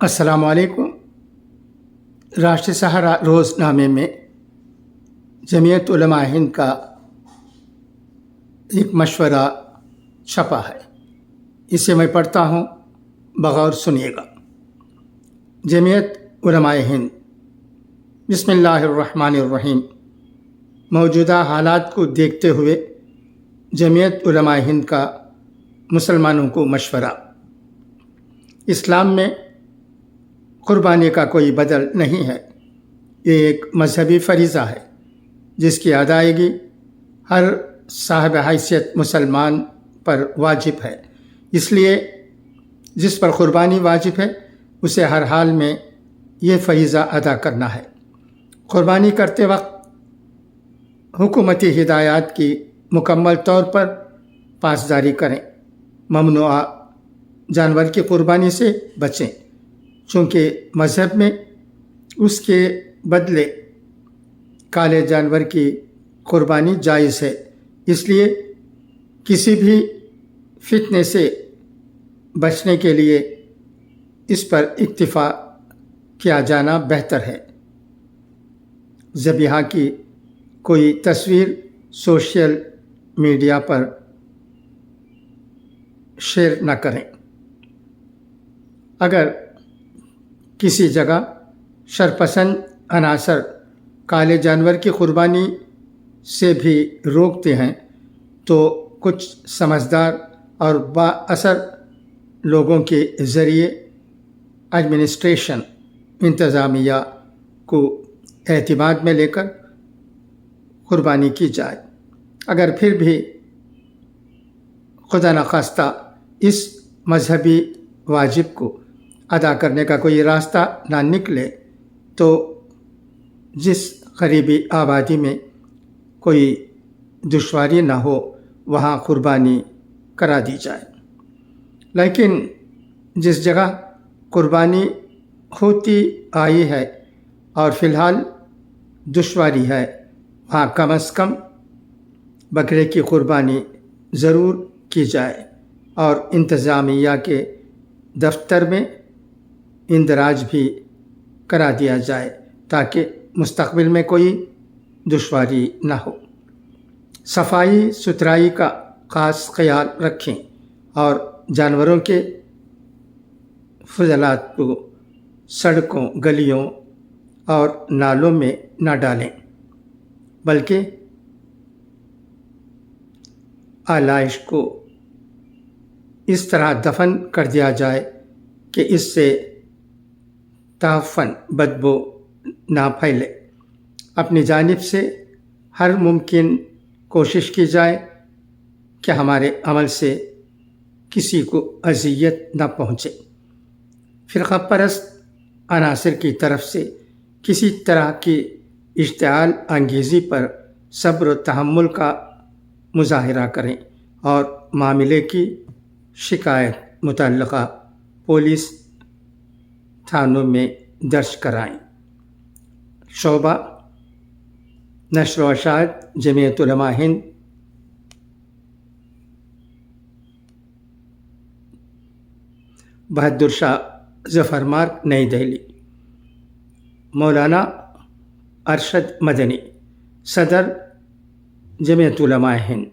السلام علیکم۔ راشٹریہ سہارا روز نامے میں جمعیت علماء ہند کا ایک مشورہ چھپا ہے، اسے میں پڑھتا ہوں، بغور سنیے گا۔ جمعیت علماء ہند، بسم اللہ الرحمن الرحیم۔ موجودہ حالات کو دیکھتے ہوئے جمعیت علماء ہند کا مسلمانوں کو مشورہ: اسلام میں قربانی کا کوئی بدل نہیں ہے۔ یہ ایک مذہبی فریضہ ہے جس کی ادائیگی ہر صاحب حیثیت مسلمان پر واجب ہے۔ اس لیے جس پر قربانی واجب ہے اسے ہر حال میں یہ فریضہ ادا کرنا ہے۔ قربانی کرتے وقت حکومتی ہدایات کی مکمل طور پر پاسداری کریں۔ ممنوعہ جانور کی قربانی سے بچیں، چونکہ مذہب میں اس کے بدلے کالے جانور کی قربانی جائز ہے۔ اس لیے کسی بھی فتنے سے بچنے کے لیے اس پر اکتفا کیا جانا بہتر ہے۔ ذبیحہ کی کوئی تصویر سوشل میڈیا پر شیئر نہ کریں۔ اگر کسی جگہ شرپسند عناصر کالے جانور کی قربانی سے بھی روکتے ہیں تو کچھ سمجھدار اور با اثر لوگوں کے ذریعے ایڈمنسٹریشن انتظامیہ کو اعتماد میں لے کر قربانی کی جائے۔ اگر پھر بھی خدا نخواستہ اس مذہبی واجب کو ادا کرنے کا کوئی راستہ نہ نکلے تو جس قریبی آبادی میں کوئی دشواری نہ ہو وہاں قربانی کرا دی جائے۔ لیکن جس جگہ قربانی ہوتی آئی ہے اور فی الحال دشواری ہے وہاں کم از کم بکرے کی قربانی ضرور کی جائے اور انتظامیہ کے دفتر میں اندراج بھی کرا دیا جائے تاکہ مستقبل میں کوئی دشواری نہ ہو۔ صفائی ستھرائی کا خاص خیال رکھیں اور جانوروں کے فضلات کو سڑکوں، گلیوں اور نالوں میں نہ ڈالیں، بلکہ آلائش کو اس طرح دفن کر دیا جائے کہ اس سے تعفن بدبو نہ پھیلے۔ اپنی جانب سے ہر ممکن کوشش کی جائے کہ ہمارے عمل سے کسی کو اذیت نہ پہنچے۔ فرقہ پرست عناصر کی طرف سے کسی طرح کی اشتعال انگیزی پر صبر و تحمل کا مظاہرہ کریں اور معاملے کی شکایت متعلقہ پولیس تھانوں میں درج کرائیں۔ شعبہ نشر و اشاعت، جمعیت علماء ہند، بہادر شاہ ظفر مارگ، نئی دہلی۔ مولانا ارشد مدنی، صدر جمعیت علماء ہند۔